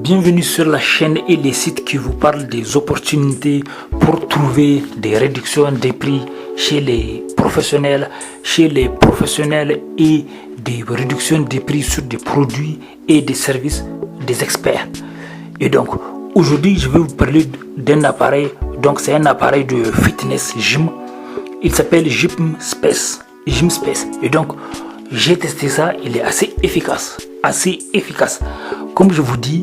Bienvenue sur la chaîne et les sites qui vous parlent des opportunités pour trouver des réductions des prix chez les professionnels et des réductions des prix sur des produits et des services des experts. Et donc aujourd'hui je vais vous parler d'un appareil, donc c'est un appareil de fitness gym, il s'appelle GymSpace. Et donc j'ai testé ça, il est assez efficace. Comme je vous dis,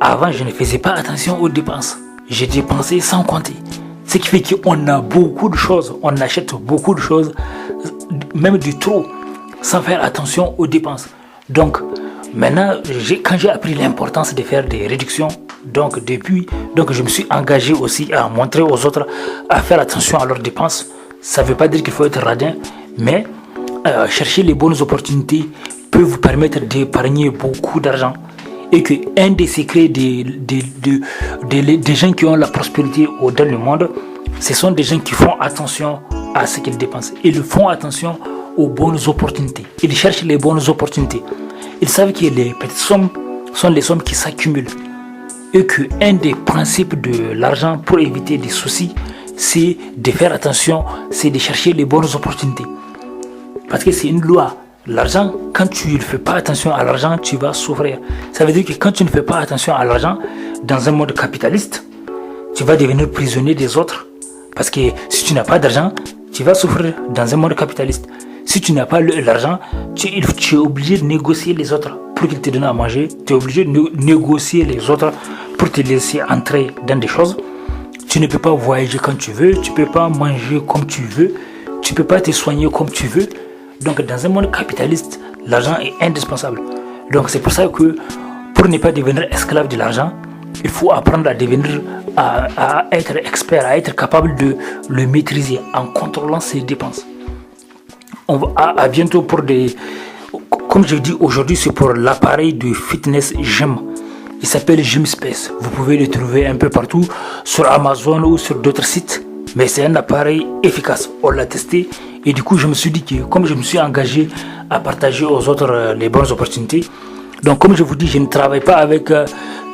avant je ne faisais pas attention aux dépenses, j'ai dépensé sans compter, ce qui fait qu'on a beaucoup de choses, on achète beaucoup de choses, même du trop, sans faire attention aux dépenses. Donc maintenant, quand j'ai appris l'importance de faire des réductions, donc je me suis engagé aussi à montrer aux autres à faire attention à leurs dépenses. Ça ne veut pas dire qu'il faut être radin, mais chercher les bonnes opportunités peut vous permettre d'épargner beaucoup d'argent. Et que un des secrets des gens qui ont la prospérité dans le monde, ce sont des gens qui font attention à ce qu'ils dépensent. Ils font attention aux bonnes opportunités. Ils cherchent les bonnes opportunités. Ils savent que les petites sommes sont les sommes qui s'accumulent. Et que un des principes de l'argent pour éviter des soucis, c'est de faire attention, c'est de chercher les bonnes opportunités. Parce que c'est une loi. L'argent, quand tu ne fais pas attention à l'argent, tu vas souffrir. Ça veut dire que quand tu ne fais pas attention à l'argent, dans un monde capitaliste, tu vas devenir prisonnier des autres. Parce que si tu n'as pas d'argent, tu vas souffrir dans un monde capitaliste. Si tu n'as pas l'argent, tu es obligé de négocier les autres pour qu'ils te donnent à manger. Tu es obligé de négocier les autres pour te laisser entrer dans des choses. Tu ne peux pas voyager quand tu veux, tu ne peux pas manger comme tu veux, tu ne peux pas te soigner comme tu veux. Donc dans un monde capitaliste, l'argent est indispensable. Donc c'est pour ça que pour ne pas devenir esclave de l'argent, il faut apprendre à être expert, à être capable de le maîtriser en contrôlant ses dépenses. On va à bientôt pour comme je dis aujourd'hui, c'est pour l'appareil de fitness gym. Il s'appelle GymSpace. Vous pouvez le trouver un peu partout sur Amazon ou sur d'autres sites. Mais c'est un appareil efficace, on l'a testé et du coup je me suis dit que comme je me suis engagé à partager aux autres les bonnes opportunités, donc comme je vous dis, je ne travaille pas avec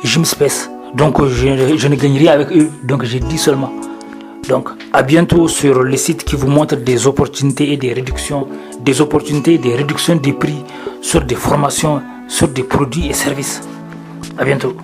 GymSpace, donc je ne gagne rien avec eux, donc j'ai dit seulement. Donc à bientôt sur les sites qui vous montrent des opportunités et des réductions, des réductions des prix sur des formations, sur des produits et services. À bientôt.